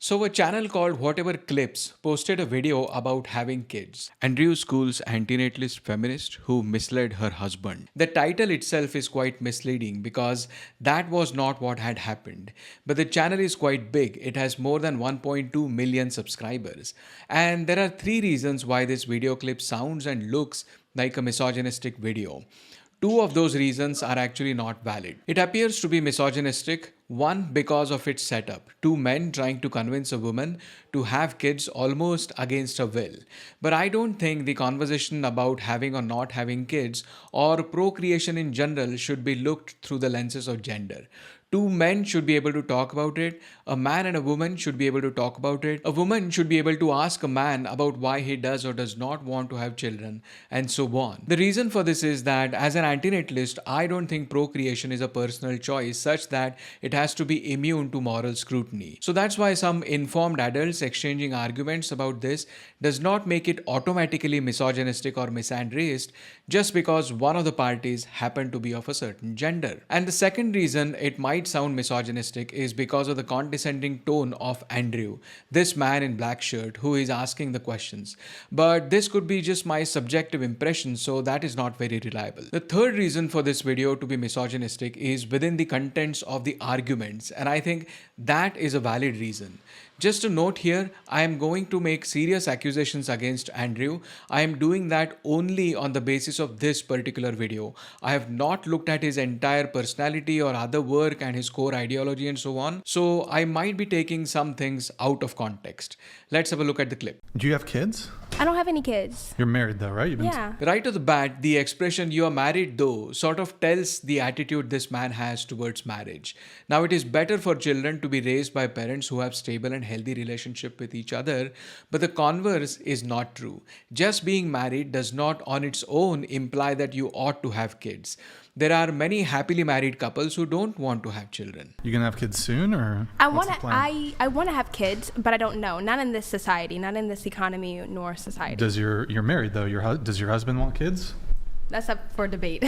So, a channel called Whatever Clips posted a video about having kids. Andrew School's Antinatalist feminist who misled her husband. The title itself is quite misleading because that was not what had happened. But the channel is quite big, it has more than 1.2 million subscribers. And there are three reasons why this video clip sounds and looks like a misogynistic video. Two of those reasons are actually not valid. It appears to be misogynistic, one because of its setup, two men trying to convince a woman to have kids almost against her will. But I don't think the conversation about having or not having kids or procreation in general should be looked through the lenses of gender. Two men should be able to talk about it. A man and a woman should be able to talk about it. A woman should be able to ask a man about why he does or does not want to have children, and so on. The reason for this is that as an antinatalist, I don't think procreation is a personal choice such that it has to be immune to moral scrutiny. So that's why some informed adults exchanging arguments about this does not make it automatically misogynistic or misandrist just because one of the parties happen to be of a certain gender. And the second reason it might sound misogynistic is because of the condescending tone of Andrew, this man in black shirt who is asking the questions. But this could be just my subjective impression, so that is not very reliable. The third reason for this video to be misogynistic is within the contents of the arguments, and I think that is a valid reason. Just a note here, I am going to make serious accusations against Andrew. I am doing that only on the basis of this particular video. I have not looked at his entire personality or other work and his core ideology and so on. So I might be taking some things out of context. Let's have a look at the clip. Do you have kids? I don't have any kids. You're married though, right? Yeah. Right off the bat, the expression "you are married though" sort of tells the attitude this man has towards marriage. Now, it is better for children to be raised by parents who have stable and healthy relationship with each other, but the converse is not true. Just being married does not on its own imply that you ought to have kids. There are many happily married couples who don't want to have children. You gonna have kids soon, or I what's want the to. plan? I want to have kids, but I don't know. Not in this society. Not in this economy nor society. You're married though? Does your husband want kids? That's up for debate.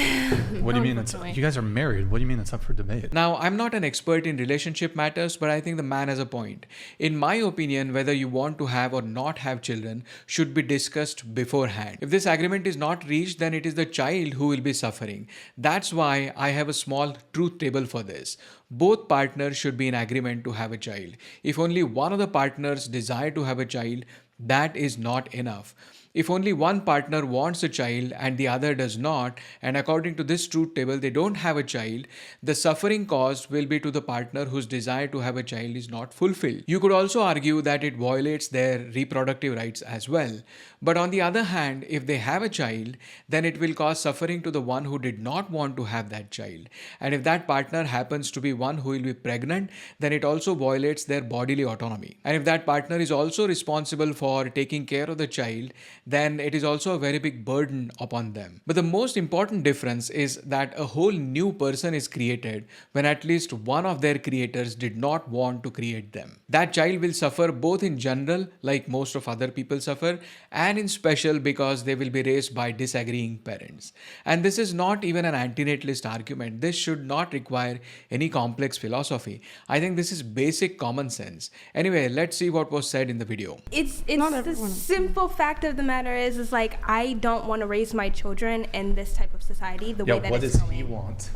What do you mean? Unfortunately. You guys are married. What do you mean it's up for debate? Now, I'm not an expert in relationship matters, but I think the man has a point. In my opinion, whether you want to have or not have children should be discussed beforehand. If this agreement is not reached, then it is the child who will be suffering. That's why I have a small truth table for this. Both partners should be in agreement to have a child. If only one of the partners desire to have a child, that is not enough. If only one partner wants a child and the other does not, and according to this truth table they don't have a child, the suffering caused will be to the partner whose desire to have a child is not fulfilled. You could also argue that it violates their reproductive rights as well. But on the other hand, if they have a child, then it will cause suffering to the one who did not want to have that child. And if that partner happens to be one who will be pregnant, then it also violates their bodily autonomy. And if that partner is also responsible for taking care of the child, then it is also a very big burden upon them. But the most important difference is that a whole new person is created when at least one of their creators did not want to create them. That child will suffer both in general, like most of other people suffer, and in special because they will be raised by disagreeing parents. And this is not even an antinatalist argument. This should not require any complex philosophy. I think this is basic common sense. Anyway, let's see what was said in the video. It's Not the everyone. simple fact of the matter is like I don't want to raise my children in this type of society the way that what it's does going. he want?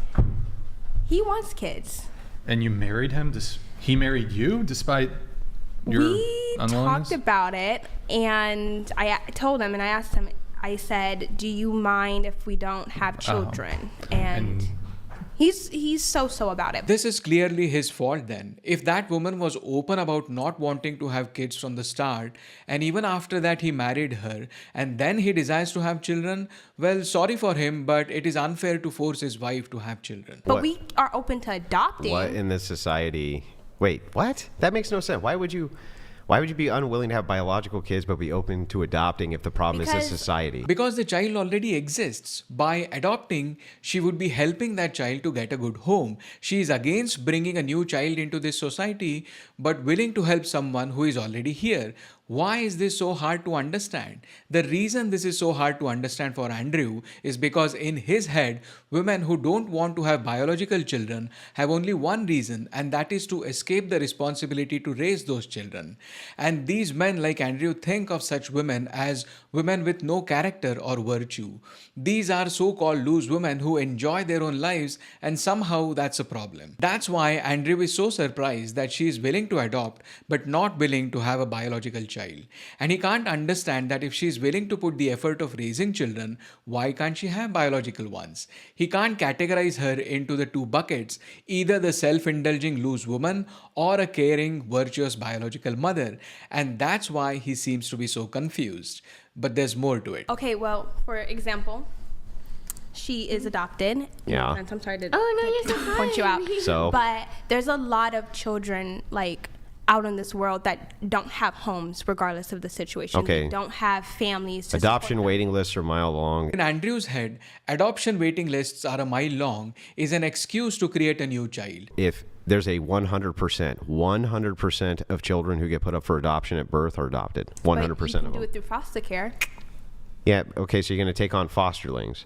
He wants kids. And you married him? He married you despite your We unwillingness? talked about it, and I told him, and I asked him. I said, "Do you mind if we don't have children?" And he's so about it. This is clearly his fault then. If that woman was open about not wanting to have kids from the start, and even after that he married her, and then he desires to have children, well, sorry for him, but it is unfair to force his wife to have children. But What- we are open to adopting. What in this society? Wait, what? That makes no sense. Why would you be unwilling to have biological kids but be open to adopting if the problem is Because- this society? Because the child already exists. By adopting, she would be helping that child to get a good home. She is against bringing a new child into this society, but willing to help someone who is already here. Why is this so hard to understand? The reason this is so hard to understand for Andrew is because in his head, women who don't want to have biological children have only one reason, and that is to escape the responsibility to raise those children. And these men like Andrew think of such women as women with no character or virtue. These are so-called loose women who enjoy their own lives, and somehow that's a problem. That's why Andrew is so surprised that she is willing to adopt but not willing to have a biological child. And he can't understand that if she is willing to put the effort of raising children, why can't she have biological ones? He can't categorize her into the two buckets, either the self-indulging loose woman or a caring, virtuous biological mother. And that's why he seems to be so confused. But there's more to it. Okay, well, for example, she is adopted. Yeah. I'm sorry to Oh, no, you're so point you out. fine. So- But there's a lot of children like out in this world that don't have homes regardless of the situation. Okay. They don't have families to Adoption support them. waiting lists are a mile long. In Andrew's head, adoption waiting lists are a mile long is an excuse to create a new child. If there's a 100% of children who get put up for adoption at birth are adopted. 100% But you of can them. do it through foster care. Yeah, okay, so you're going to take on fosterlings.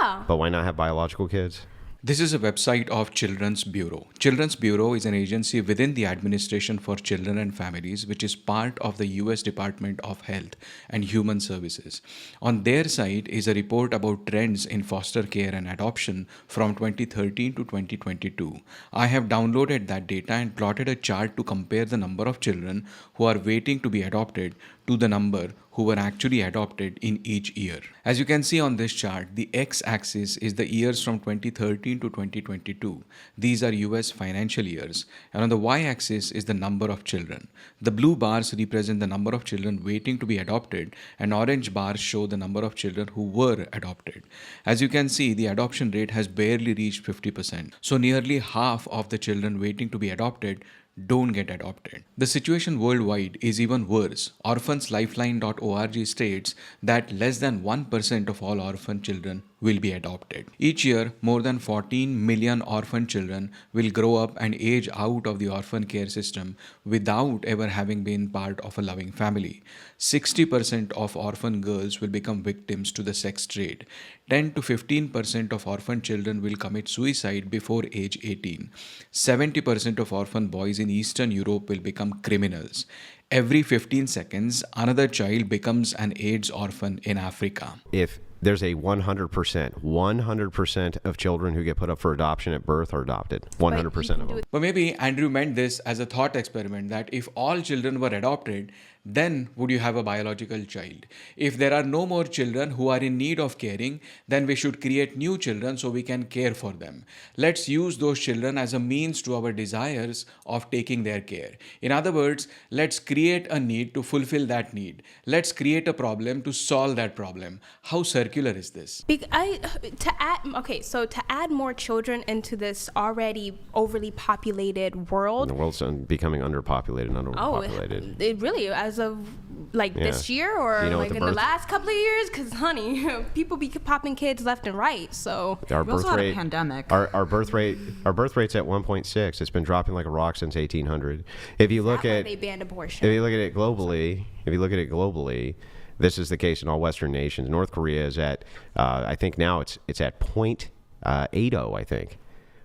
Yeah. But why not have biological kids? This is a website of Children's Bureau. Children's Bureau is an agency within the Administration for Children and Families, which is part of the US Department of Health and Human Services. On their site is a report about trends in foster care and adoption from 2013 to 2022. I have downloaded that data and plotted a chart to compare the number of children who are waiting to be adopted to the number who were actually adopted in each year. As you can see on this chart, the x-axis is the years from 2013 to 2022. These are US financial years. And on the y-axis is the number of children. The blue bars represent the number of children waiting to be adopted, and orange bars show the number of children who were adopted. As you can see, the adoption rate has barely reached 50%. So nearly half of the children waiting to be adopted don't get adopted. The situation worldwide is even worse. Orphanslifeline.org states that less than 1% of all orphan children will be adopted. Each year, more than 14 million orphan children will grow up and age out of the orphan care system without ever having been part of a loving family. 60% of orphan girls will become victims to the sex trade. 10 to 15% of orphan children will commit suicide before age 18. 70% of orphan boys in Eastern Europe will become criminals. Every 15 seconds, another child becomes an AIDS orphan in Africa. If there's a 100% of children who get put up for adoption at birth are adopted. 100% of them. But maybe Andrew meant this as a thought experiment that if all children were adopted, then would you have a biological child? If there are no more children who are in need of caring, then we should create new children so we can care for them. Let's use those children as a means to our desires of taking their care. In other words, let's create a need to fulfill that need. Let's create a problem to solve that problem. How circular is this? To add more children into this already overly populated world. The world's becoming underpopulated and Oh, overpopulated. it really, as of like this Yeah. year or You know what like the in the birth- last couple of years? Because, honey, people be popping kids left and right. So Our We also birth had a rate, pandemic. our birth rate's at 1.6. It's been dropping like a rock since 1800. If you look that's why at they banned abortion. if you look at it globally, this is the case in all Western nations. North Korea is at I think now it's at 0.80, I think,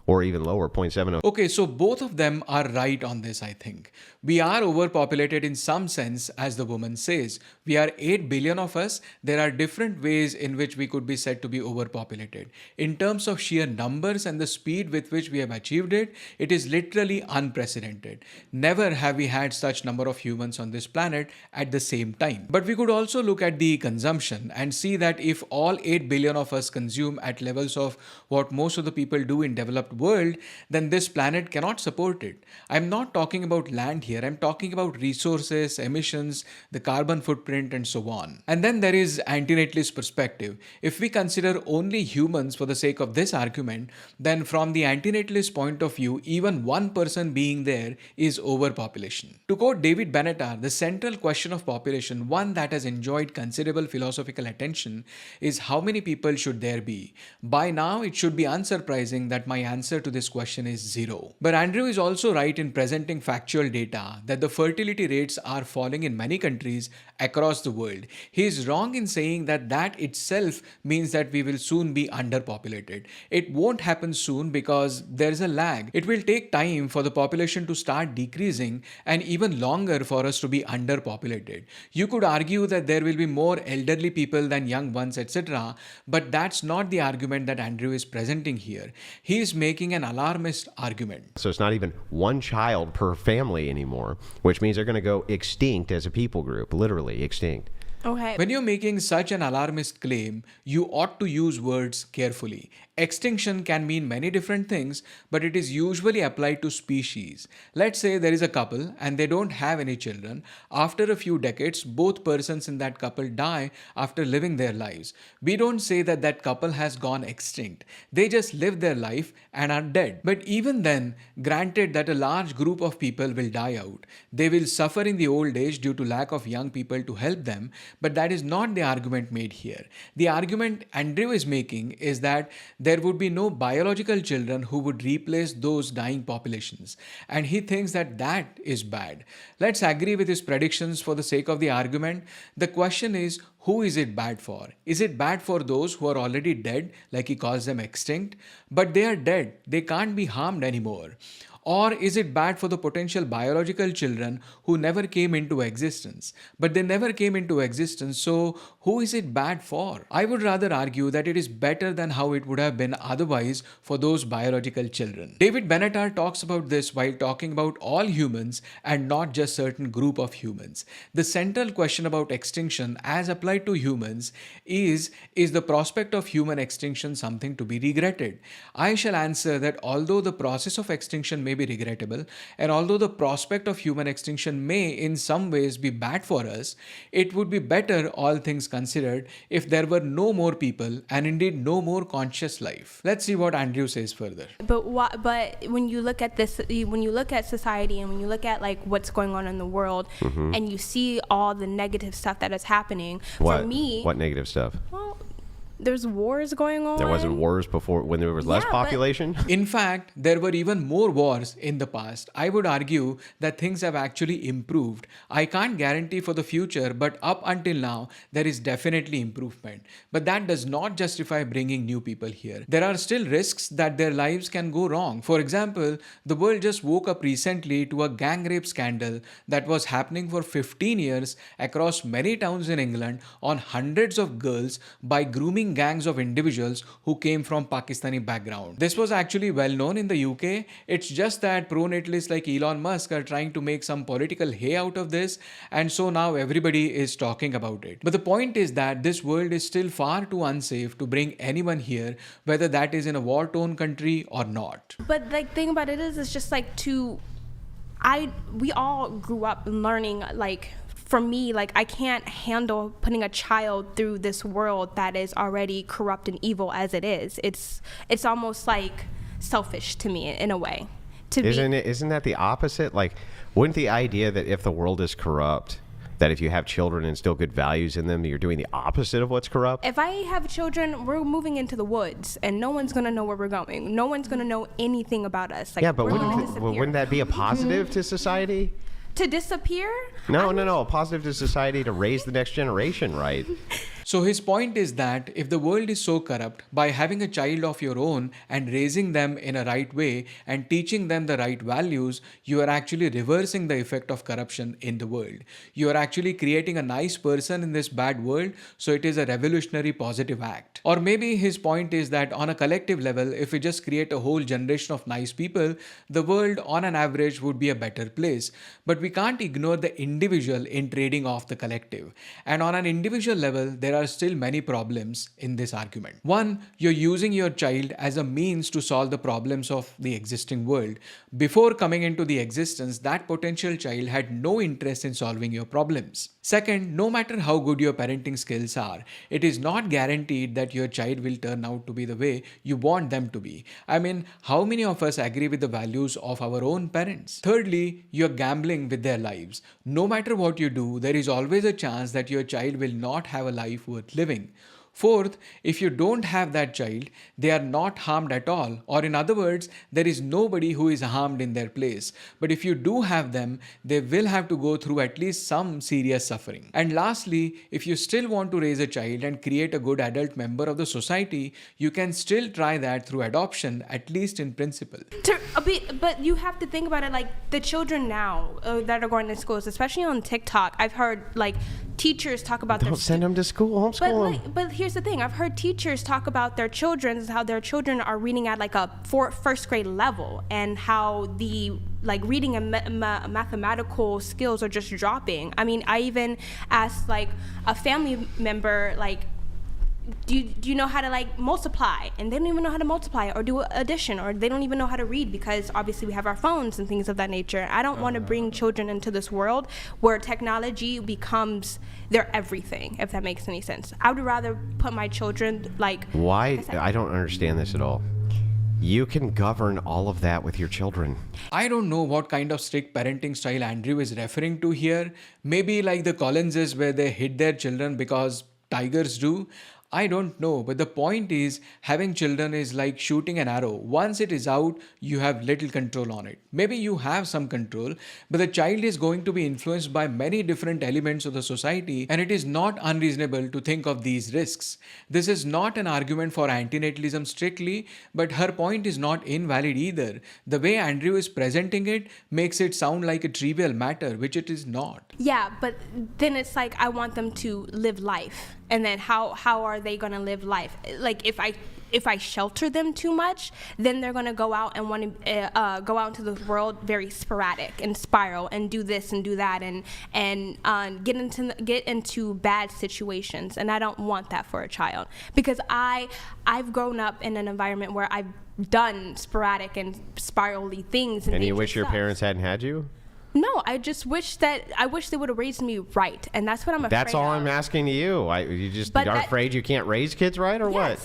or even lower, 0.70. Okay, so both of them are right on this, I think. We are overpopulated in some sense, as the woman says. We are 8 billion of us. There are different ways in which we could be said to be overpopulated. In terms of sheer numbers and the speed with which we have achieved it, it is literally unprecedented. Never have we had such number of humans on this planet at the same time. But we could also look at the consumption and see that if all 8 billion of us consume at levels of what most of the people do in developed world, then this planet cannot support it. I'm not talking about land here. I'm talking about resources, emissions, the carbon footprint, and so on. And then there is Antinatalist perspective. If we consider only humans for the sake of this argument, then from the Antinatalist point of view, even one person being there is overpopulation. To quote David Benatar, the central question of population, one that has enjoyed considerable philosophical attention, is how many people should there be? By now, it should be unsurprising that my answer answer to this question is zero. But Andrew is also right in presenting factual data that the fertility rates are falling in many countries across the world. He is wrong in saying that that itself means that we will soon be underpopulated. It won't happen soon because there is a lag. It will take time for the population to start decreasing and even longer for us to be underpopulated. You could argue that there will be more elderly people than young ones, etc., but that's not the argument that Andrew is presenting here. He is making an alarmist argument. So it's not even one child per family anymore, which means they're going to go extinct as a people group, literally extinct. Okay. When you're making such an alarmist claim, you ought to use words carefully. Extinction can mean many different things, but it is usually applied to species. Let's say there is a couple and they don't have any children. After a few decades, both persons in that couple die after living their lives. We don't say that that couple has gone extinct. They just live their life and are dead. But even then, granted that a large group of people will die out, they will suffer in the old age due to lack of young people to help them, but that is not the argument made here. The argument Andrew is making is that there would be no biological children who would replace those dying populations, and he thinks that that is bad. Let's agree with his predictions for the sake of the argument. The question is, who is it bad for? Is it bad for those who are already dead, like he calls them extinct? But they are dead, they can't be harmed anymore. Or is it bad for the potential biological children who never came into existence? But they never came into existence, so who is it bad for? I would rather argue that it is better than how it would have been otherwise for those biological children. David Benatar talks about this while talking about all humans and not just certain group of humans. The central question about extinction as applied to humans is the prospect of human extinction something to be regretted? I shall answer that although the process of extinction may be regrettable, and although the prospect of human extinction may in some ways be bad for us, it would be better, all things considered, if there were no more people and indeed no more conscious life. Let's see what Andrew says further. But when you look at this, when you look at society and when you look at like what's going on in the world, and you see all the negative stuff that is happening, for me, what negative stuff? well, there's wars going on. There wasn't wars before when there was less population? In fact, there were even more wars in the past. I would argue that things have actually improved. I can't guarantee for the future, but up until now, there is definitely improvement. But that does not justify bringing new people here. There are still risks that their lives can go wrong. For example, the world just woke up recently to a gang rape scandal that was happening for 15 years across many towns in England on hundreds of girls by grooming gangs of individuals who came from Pakistani background. This was actually well known in the UK. It's just that pro-natalists like Elon Musk are trying to make some political hay out of this, and so now everybody is talking about it. But the point is that this world is still far too unsafe to bring anyone here, whether that is in a war-torn country or not. But the thing about it is, it's just like we all grew up learning, like, for me, like, I can't handle putting a child through this world that is already corrupt and evil as it is. It's almost like selfish to me in a way. Isn't that the opposite? Like, wouldn't the idea that if the world is corrupt, that if you have children and still good values in them, you're doing the opposite of what's corrupt? If I have children, we're moving into the woods, and no one's going to know where we're going. No one's going to know anything about us. Like, yeah, but we're gonna disappear. wouldn't that be a positive to society? To disappear? No, a positive to society to raise the next generation, right? So his point is that if the world is so corrupt, by having a child of your own and raising them in a right way and teaching them the right values, you are actually reversing the effect of corruption in the world. You are actually creating a nice person in this bad world, so it is a revolutionary positive act. Or maybe his point is that on a collective level, if we just create a whole generation of nice people, the world on an average would be a better place. But we can't ignore the individual in trading off the collective. And on an individual level, there are still many problems in this argument. One, you're using your child as a means to solve the problems of the existing world. Before coming into the existence, that potential child had no interest in solving your problems. Second, no matter how good your parenting skills are, it is not guaranteed that your child will turn out to be the way you want them to be. I mean, how many of us agree with the values of our own parents? Thirdly, you're gambling with their lives. No matter what you do, there is always a chance that your child will not have a life worth living. Fourth, if you don't have that child, they are not harmed at all, or in other words, there is nobody who is harmed in their place. But if you do have them, they will have to go through at least some serious suffering. And lastly, if you still want to raise a child and create a good adult member of the society, you can still try that through adoption, at least in principle. But you have to think about it like the children now that are going to schools, especially on TikTok. I've heard like teachers talk about Don't send them to school. Homeschool them. But here's the thing. I've heard teachers talk about their children, how their children are reading at like a first grade level, and how the like reading and mathematical skills are just dropping. I mean, I even asked like a family member, like, do you know how to like multiply? And they don't even know how to multiply or do addition, or they don't even know how to read, because obviously we have our phones and things of that nature. I don't want to bring children into this world where technology becomes their everything, if that makes any sense. I would rather put my children like... Why? I don't understand this at all. You can govern all of that with your children. I don't know what kind of strict parenting style Andrew is referring to here. Maybe like the Collinses, where they hit their children because tigers do. I don't know, but the point is, having children is like shooting an arrow. Once it is out, you have little control on it. Maybe you have some control, but the child is going to be influenced by many different elements of the society, and it is not unreasonable to think of these risks. This is not an argument for antinatalism strictly, but her point is not invalid either. The way Andrew is presenting it makes it sound like a trivial matter, which it is not. Yeah, but then it's like I want them to live life. And then how are they going to live life? Like if I shelter them too much, then they're going to go out and want to go out into the world very sporadic and spiral and do this and do that and get into bad situations. And I don't want that for a child, because I've grown up in an environment where I've done sporadic and spirally things. And you wish your parents hadn't had you? No, I just wish they would have raised me right, and that's what I'm afraid of. That's all I'm asking to you. You just are afraid you can't raise kids right, or what?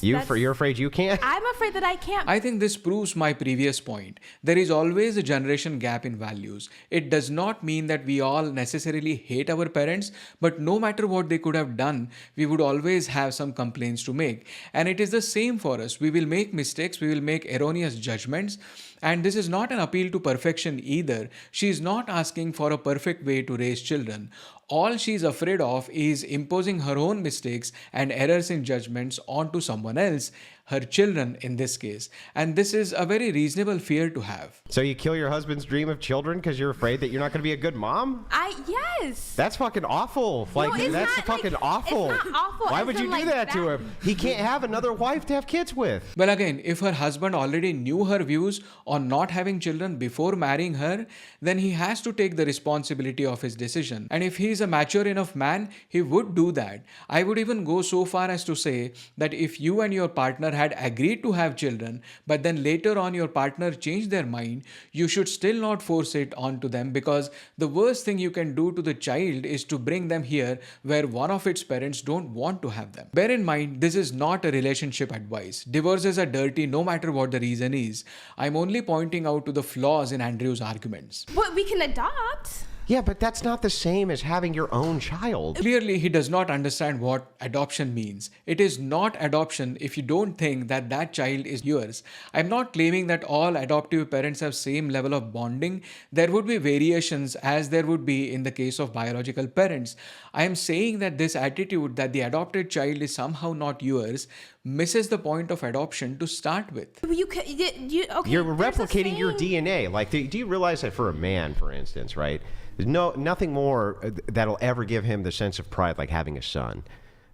You're afraid you can't? I'm afraid that I can't. I think this proves my previous point. There is always a generation gap in values. It does not mean that we all necessarily hate our parents, but no matter what they could have done, we would always have some complaints to make. And it is the same for us. We will make mistakes, we will make erroneous judgments. And this is not an appeal to perfection either. She is not asking for a perfect way to raise children. All she is afraid of is imposing her own mistakes and errors in judgments onto someone else, her children in this case. And this is a very reasonable fear to have. So you kill your husband's dream of children because you're afraid that you're not going to be a good mom? Yes. That's fucking awful. That's fucking awful. It's not awful. Why would you do that to him? He can't have another wife to have kids with. Well, again, if her husband already knew her views on not having children before marrying her, then he has to take the responsibility of his decision. And if he is a mature enough man, he would do that. I would even go so far as to say that if you and your partner had agreed to have children, but then later on your partner changed their mind, you should still not force it onto them, because the worst thing you can do to the child is to bring them here where one of its parents don't want to have them. Bear in mind, this is not a relationship advice. Divorces are dirty no matter what the reason is. I'm only pointing out to the flaws in Andrew's arguments. But we can adopt. Yeah, but that's not the same as having your own child. Clearly, he does not understand what adoption means. It is not adoption if you don't think that that child is yours. I'm not claiming that all adoptive parents have same level of bonding. There would be variations, as there would be in the case of biological parents. I am saying that this attitude that the adopted child is somehow not yours misses the point of adoption to start with. Okay, You're replicating your DNA. Like, do you realize that for a man, for instance, right? There's nothing more that'll ever give him the sense of pride like having a son.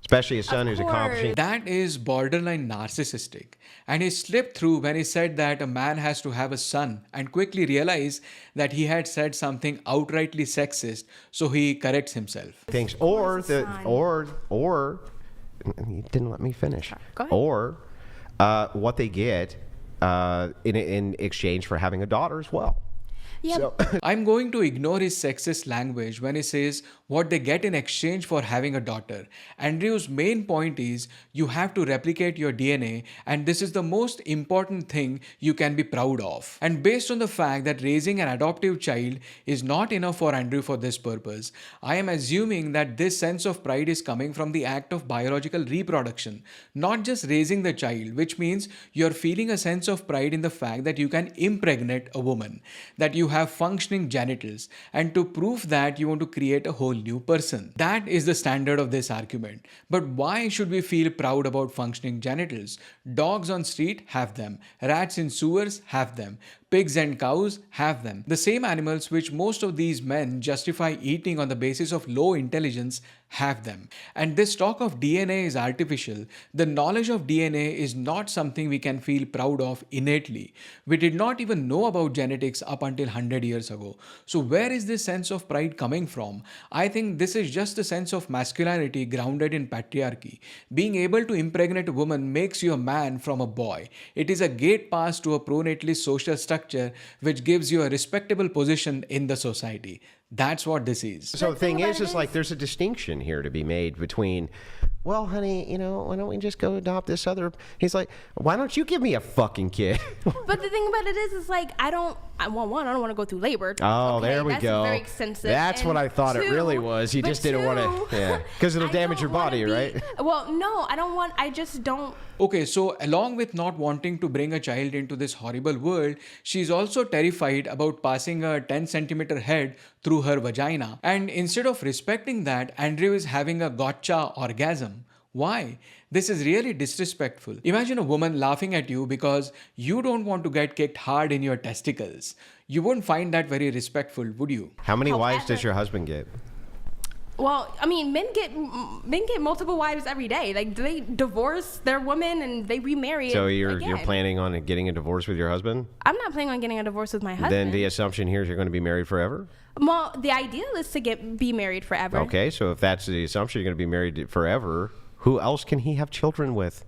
Especially a son who's accomplishing. That is borderline narcissistic. And he slipped through when he said that a man has to have a son, and quickly realized that he had said something outrightly sexist, so he corrects himself. Things, you didn't let me finish. Go ahead. Or what they get in exchange for having a daughter as well. Yeah. So, I'm going to ignore his sexist language when he says what they get in exchange for having a daughter. Andrew's main point is you have to replicate your DNA, and this is the most important thing you can be proud of. And based on the fact that raising an adoptive child is not enough for Andrew for this purpose, I am assuming that this sense of pride is coming from the act of biological reproduction, not just raising the child, which means you're feeling a sense of pride in the fact that you can impregnate a woman, that you have functioning genitals, and to prove that you want to create a whole new person. That is the standard of this argument. But why should we feel proud about functioning genitals? Dogs on street have them, rats in sewers have them, pigs and cows have them. The same animals which most of these men justify eating on the basis of low intelligence have them. And this talk of DNA is artificial. The knowledge of DNA is not something we can feel proud of innately. We did not even know about genetics up until 100 years ago. So where is this sense of pride coming from? I think this is just a sense of masculinity grounded in patriarchy. Being able to impregnate a woman makes you a man from a boy. It is a gate pass to a pronatalist social structure which gives you a respectable position in the society. That's what this is. So the thing is like there's a distinction here to be made between, well, honey, why don't we just go adopt this other? He's like, why don't you give me a fucking kid? But the thing about it is like, I don't want to go through labor. Oh, Okay, there we that's go. very extensive. That's And what I thought it two- really was. You but just didn't want two, to, yeah, because it'll I damage your don't wanna body, be- right? Well, no, I just don't. Okay, so along with not wanting to bring a child into this horrible world, she's also terrified about passing a 10 centimeter head through her vagina. And instead of respecting that, Andrew is having a gotcha orgasm. Why? This is really disrespectful. Imagine a woman laughing at you because you don't want to get kicked hard in your testicles. You wouldn't find that very respectful, would you? How many wives does However- your husband get? Well, I mean, men get multiple wives every day. Like they divorce their women and they remarry. So you're again. planning on getting a divorce with your husband? I'm not planning on getting a divorce with my husband. Then the assumption here is you're going to be married forever? Well, the ideal is to be married forever. Okay, so if that's the assumption, you're going to be married forever, who else can he have children with?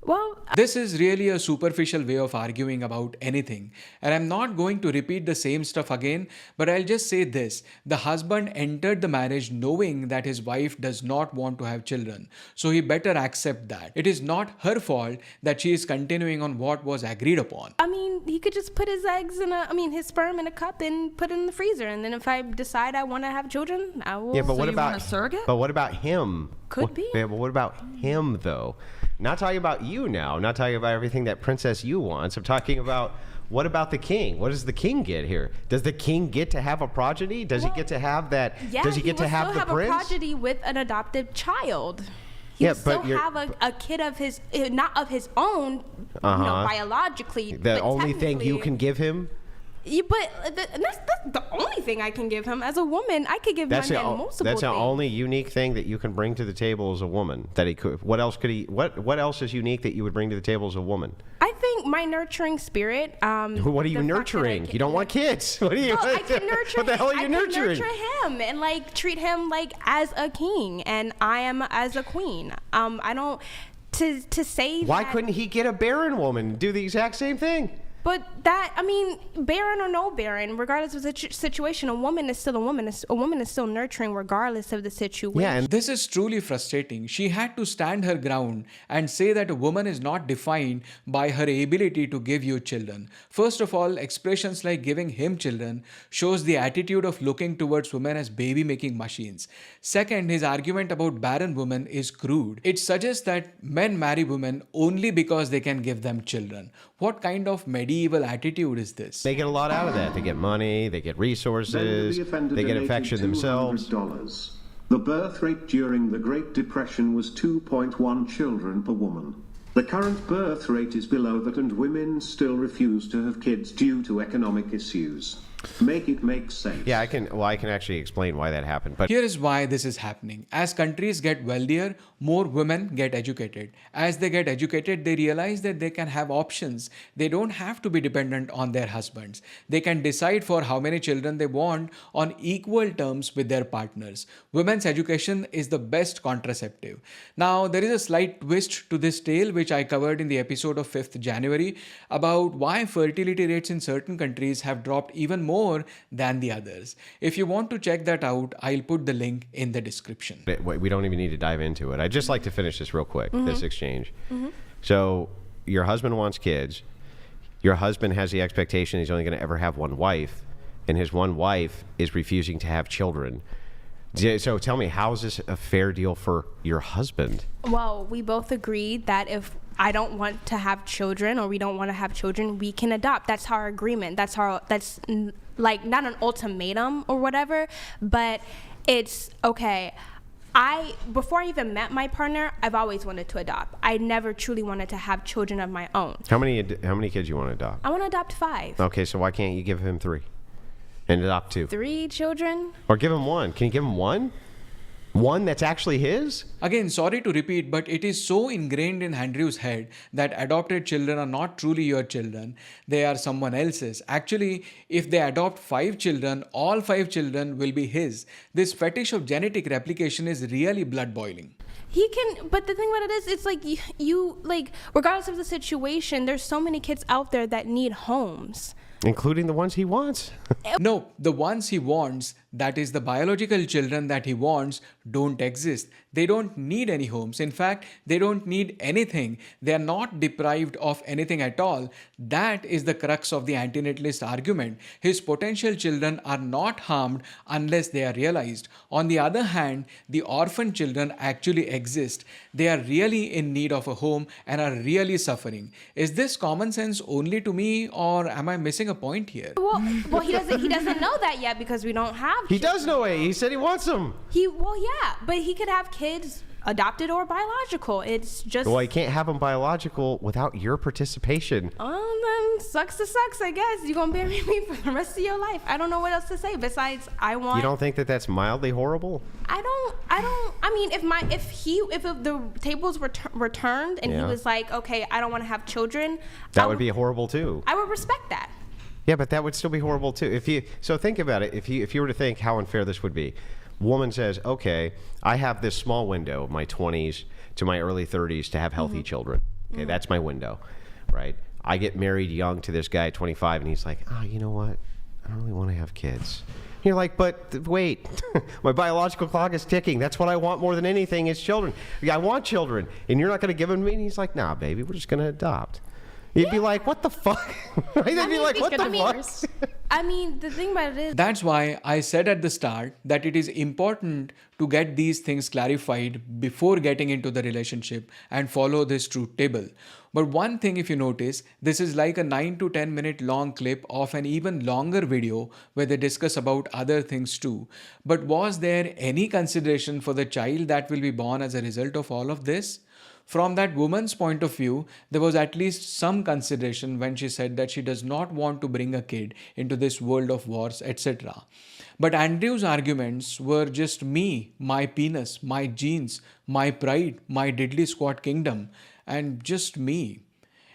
Well, This is really a superficial way of arguing about anything, and I'm not going to repeat the same stuff again, but I'll just say this. The husband entered the marriage knowing that his wife does not want to have children, so he better accept that. It is not her fault that she is continuing on what was agreed upon. I mean, he could just put his his sperm in a cup and put it in the freezer, and then if I decide I want to have children, I will. Yeah, but So what you about want a surrogate? But what about him? Could be. Yeah, but what about him though? Not talking about you now. I'm not talking about everything that Princess You wants. I'm talking about what about the king? What does the king get here? Does the king get to have a progeny? Does he get to have that? Yeah, does he get to will have still the have prince? a progeny with an adopted child. He Yeah, will still but you're- have a kid of his, not of his own, biologically. The but only thing you technically- can give him? Yeah, but that's the only thing I can give him. As a woman, I could give That's my the man multiple that's the things. only unique thing that you can bring to the table as a woman. That he could. What else could he? What else is unique that you would bring to the table as a woman? I think my nurturing spirit. What are you the fact that I nurturing? can- You don't want kids. What are you? No, I can nurture. What the hell are you I can nurturing? nurture him and treat him as a king, and I am as a queen. I don't to say. Why that, couldn't he get a barren woman and do the exact same thing? But barren or no barren, regardless of the situation, a woman is still a woman. A woman is still nurturing regardless of the situation. Yeah, and This is truly frustrating. She had to stand her ground and say that a woman is not defined by her ability to give you children. First of all, expressions like giving him children shows the attitude of looking towards women as baby-making machines. Second, his argument about barren women is crude. It suggests that men marry women only because they can give them children. What kind of medieval attitude is this? they get a lot out of that. They get money, they get Then resources, the offender they get donated affection themselves. $200. The birth rate during the Great Depression was 2.1 children per woman. The current birth rate is below that, and women still refuse to have kids due to economic issues. Make it make sense. Yeah, I can actually explain why that happened. But Here is why this is happening. As countries get wealthier, more women get educated. As they get educated, they realize that they can have options. They don't have to be dependent on their husbands. They can decide for how many children they want on equal terms with their partners. Women's education is the best contraceptive. Now, there is a slight twist to this tale which I covered in the episode of 5th January about why fertility rates in certain countries have dropped even more more than the others. If you want to check that out, I'll put the link in the description. Wait, we don't even need to dive into it. I'd just like to finish this real quick, this exchange. So your husband wants kids. Your husband has the expectation he's only going to ever have one wife, and his one wife is refusing to have children. So tell me, how is this a fair deal for your husband? Well, we both agreed that if I don't want to have children or we don't want to have children, we can adopt. That's our agreement. That's like not an ultimatum or whatever, but it's okay. Before I even met my partner, I've always wanted to adopt. I never truly wanted to have children of my own. How many kids you want to adopt? I want to adopt 5. Okay, so why can't you give him 3 and adopt 2? 3 children? Or give him 1. Can you give him 1? 1 that's actually his? Again, sorry to repeat, but it is so ingrained in Andrew's head that adopted children are not truly your children. They are someone else's. Actually, if they adopt 5 children, all 5 children will be his. This fetish of genetic replication is really blood boiling. He can, but the thing about it is, it's like you like, regardless of the situation, there's so many kids out there that need homes. Including the ones he wants. No, the ones he wants, that is the biological children that he wants, don't exist. They don't need any homes. In fact, they don't need anything. They are not deprived of anything at all. That is the crux of the antinatalist argument. His potential children are not harmed unless they are realized. On the other hand, the orphan children actually exist. They are really in need of a home and are really suffering. Is this common sense only to me, or am I missing a point here? Well, he doesn't know that yet because we don't have. He does know it. He said he wants them. But he could have kids, adopted or biological. It's just. Well, he can't have them biological without your participation. Then sucks to sucks, I guess. You're gonna bury me for the rest of your life. I don't know what else to say besides I want. You don't think that that's mildly horrible? I mean, if the tables were turned and he was like, okay, I don't want to have children. That would be horrible too. I would respect that. Yeah, but that would still be horrible too. So think about it. If you were to think how unfair this would be, woman says, okay, I have this small window, my 20s to my early 30s, to have healthy children. Okay, that's my window, right? I get married young to this guy at 25, and he's like, oh, you know what? I don't really want to have kids. And you're like, but wait, my biological clock is ticking. That's what I want more than anything is children. Yeah, I want children, and you're not going to give them to me? And he's like, nah, baby, we're just going to adopt. You'd be like, what the fuck? They'd be like, what the fuck? I mean, the thing about it is... That's why I said at the start that it is important to get these things clarified before getting into the relationship and follow this truth table. But one thing, if you notice, this is like a 9 to 10 minute long clip of an even longer video where they discuss about other things too. But was there any consideration for the child that will be born as a result of all of this? From that woman's point of view, there was at least some consideration when she said that she does not want to bring a kid into this world of wars, etc. But Andrew's arguments were just me, my penis, my genes, my pride, my diddly squat kingdom, and just me.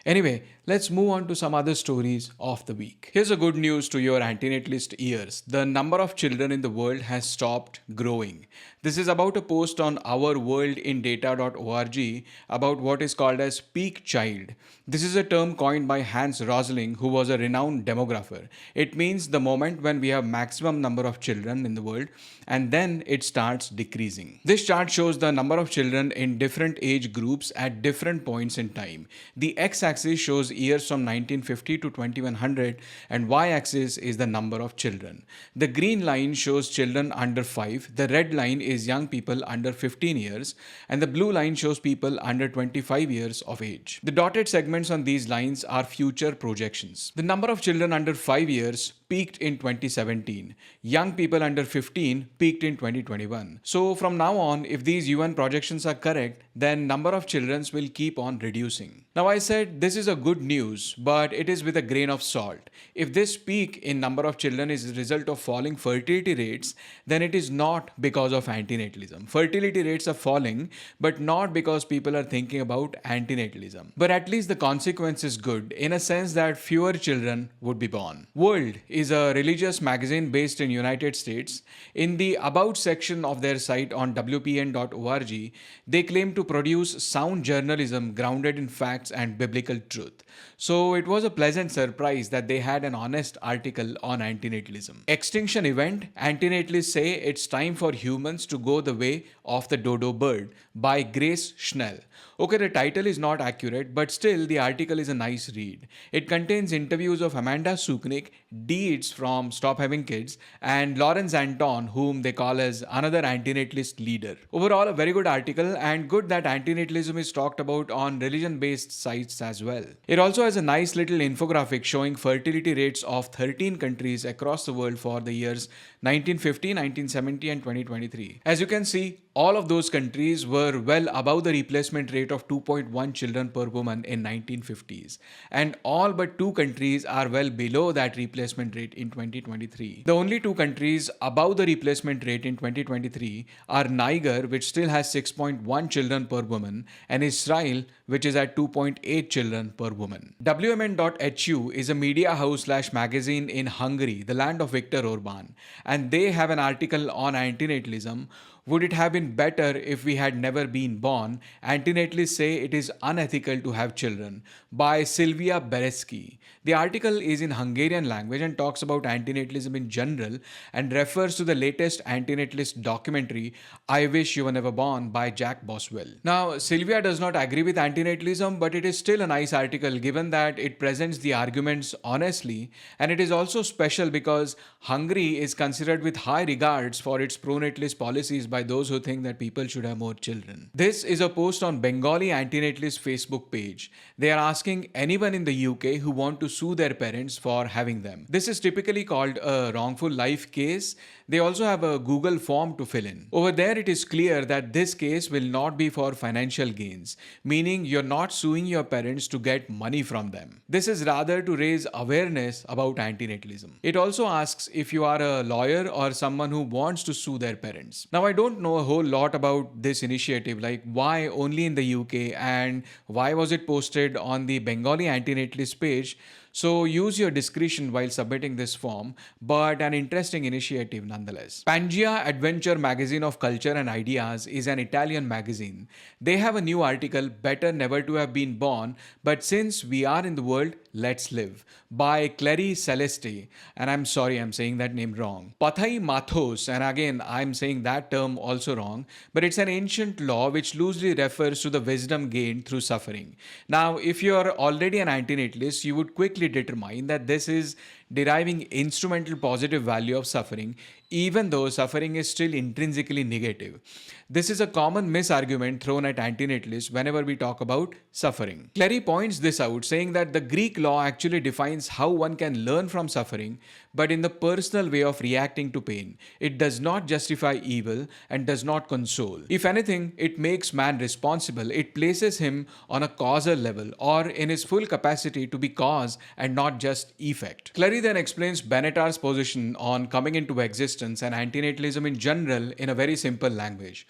Anyway, let's move on to some other stories of the week. Here's a good news to your antinatalist ears. The number of children in the world has stopped growing. This is about a post on ourworldindata.org about what is called as peak child. This is a term coined by Hans Rosling, who was a renowned demographer. It means the moment when we have maximum number of children in the world, and then it starts decreasing. This chart shows the number of children in different age groups at different points in time. The x-axis shows years from 1950 to 2100, and y-axis is the number of children. The green line shows children under 5, the red line is young people under 15 years, and the blue line shows people under 25 years of age. The dotted segments on these lines are future projections. The number of children under 5 years peaked in 2017. Young people under 15 peaked in 2021. So from now on, if these UN projections are correct, then number of children will keep on reducing. Now I said this is a good news, but it is with a grain of salt. If this peak in number of children is a result of falling fertility rates, then it is not because of antinatalism. Fertility rates are falling, but not because people are thinking about antinatalism. But at least the consequence is good, in a sense that fewer children would be born. World is a religious magazine based in United States. In the About section of their site on wpn.org, they claim to produce sound journalism grounded in facts and biblical truth. So it was a pleasant surprise that they had an honest article on antinatalism. Extinction event, antinatalists say it's time for humans to go the way of the dodo bird by Grace Schnell. Okay, the title is not accurate, but still the article is a nice read. It contains interviews of Amanda Suknik, Deeds from Stop Having Kids, and Lawrence Anton, whom they call as another antinatalist leader. Overall, a very good article, and good that antinatalism is talked about on religion-based sites as well. It also has a nice little infographic showing fertility rates of 13 countries across the world for the years 1950, 1970, and 2023. As you can see, all of those countries were well above the replacement rate of 2.1 children per woman in 1950s, and all but two countries are well below that replacement rate in 2023. The only two countries above the replacement rate in 2023 are Niger, which still has 6.1 children per woman, and Israel, which is at 2.8 children per woman. WMN.hu is a media house/magazine in Hungary, the land of Viktor Orban, and they have an article on antinatalism. Would it have been better if we had never been born? Antinatalists say it is unethical to have children, by Silvia Bereski. The article is in Hungarian language and talks about antinatalism in general and refers to the latest antinatalist documentary, I Wish You Were Never Born, by Jack Boswell. Now, Silvia does not agree with antinatalism, but it is still a nice article given that it presents the arguments honestly, and it is also special because Hungary is considered with high regards for its pro-natalist policies by those who think that people should have more children. This is a post on Bengali Antinatalist Facebook page. They are asking anyone in the UK who want to sue their parents for having them. This is typically called a wrongful life case. They also have a Google form to fill in. Over there, it is clear that this case will not be for financial gains, meaning you're not suing your parents to get money from them. This is rather to raise awareness about antinatalism. It also asks if you are a lawyer or someone who wants to sue their parents. Now, I don't know a whole lot about this initiative, like why only in the UK and why was it posted on the Bengali Antinatalist page. So use your discretion while submitting this form, but an interesting initiative nonetheless. Pangea Adventure Magazine of Culture and Ideas is an Italian magazine. They have a new article, Better Never to Have Been Born, but since we are in the world, let's live, by Clary Celeste, and I'm sorry I'm saying that name wrong. Pathai Mathos, and again I'm saying that term also wrong, but it's an ancient law which loosely refers to the wisdom gained through suffering. Now, if you're already an antinatalist, you would quickly determine that this is deriving instrumental positive value of suffering, even though suffering is still intrinsically negative. This is a common misargument thrown at antinatalists whenever we talk about suffering. Clary points this out, saying that the Greek law actually defines how one can learn from suffering, but in the personal way of reacting to pain. It does not justify evil and does not console. If anything, it makes man responsible. It places him on a causal level or in his full capacity to be cause and not just effect. Clary then explains Bennett's position on coming into existence and antinatalism in general in a very simple language.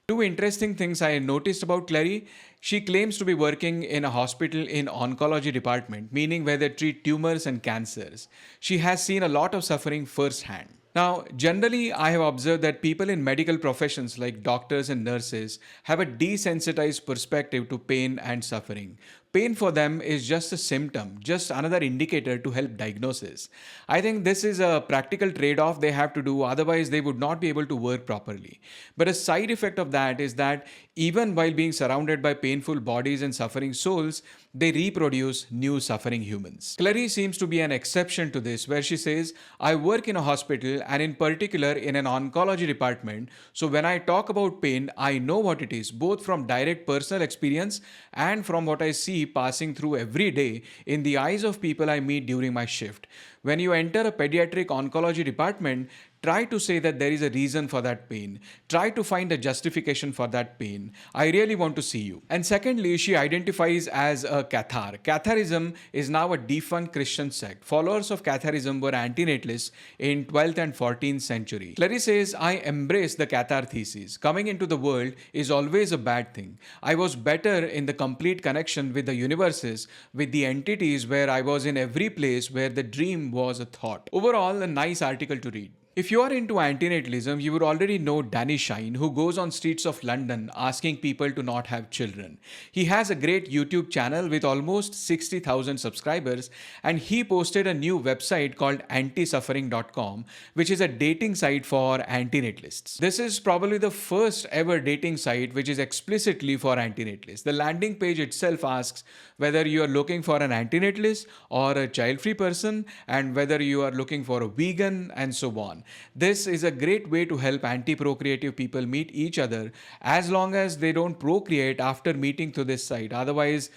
Two interesting things I noticed about Clary. She claims to be working in a hospital in oncology department, meaning where they treat tumors and cancers. She has seen a lot of suffering firsthand. Now, generally, I have observed that people in medical professions like doctors and nurses have a desensitized perspective to pain and suffering. Pain for them is just a symptom, just another indicator to help diagnosis. I think this is a practical trade-off they have to do, otherwise they would not be able to work properly. But a side effect of that is that even while being surrounded by painful bodies and suffering souls, they reproduce new suffering humans. Clary seems to be an exception to this, where she says, I work in a hospital and in particular in an oncology department, so when I talk about pain, I know what it is, both from direct personal experience and from what I see passing through every day in the eyes of people I meet during my shift. When you enter a pediatric oncology department, try to say that there is a reason for that pain. Try to find a justification for that pain. I really want to see you. And secondly, she identifies as a Cathar. Catharism is now a defunct Christian sect. Followers of Catharism were antinatalists in 12th and 14th century. Clary says, I embrace the Cathar thesis. Coming into the world is always a bad thing. I was better in the complete connection with the universes, with the entities where I was in every place where the dream was a thought. Overall, a nice article to read. If you are into antinatalism, you would already know Danny Shine, who goes on streets of London asking people to not have children. He has a great YouTube channel with almost 60,000 subscribers, and he posted a new website called antisuffering.com, which is a dating site for antinatalists. This is probably the first ever dating site which is explicitly for antinatalists. The landing page itself asks whether you are looking for an antinatalist or a child-free person, and whether you are looking for a vegan, and so on. This is a great way to help anti-procreative people meet each other, as long as they don't procreate after meeting through this site. Otherwise,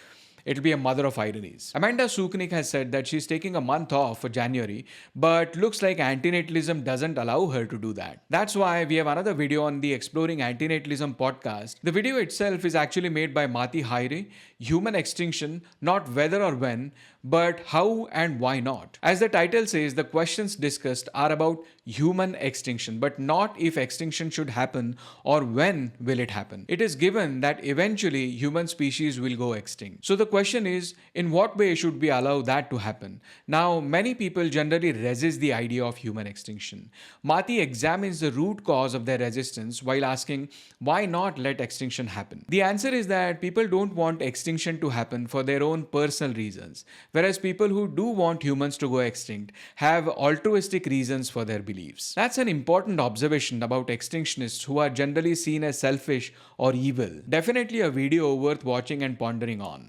it'll be a mother of ironies. Amanda Suknik has said that she's taking a month off for January, but looks like antinatalism doesn't allow her to do that. That's why we have another video on the Exploring Antinatalism podcast. The video itself is actually made by Mati Haire, Human Extinction, not whether or when, but how and why not. As the title says, the questions discussed are about human extinction, but not if extinction should happen or when will it happen. It is given that eventually human species will go extinct. So the question is, in what way should we allow that to happen? Now, many people generally resist the idea of human extinction. Mati examines the root cause of their resistance while asking, why not let extinction happen? The answer is that people don't want extinction to happen for their own personal reasons, whereas people who do want humans to go extinct have altruistic reasons for their beliefs. That's an important observation about extinctionists who are generally seen as selfish or evil. Definitely a video worth watching and pondering on.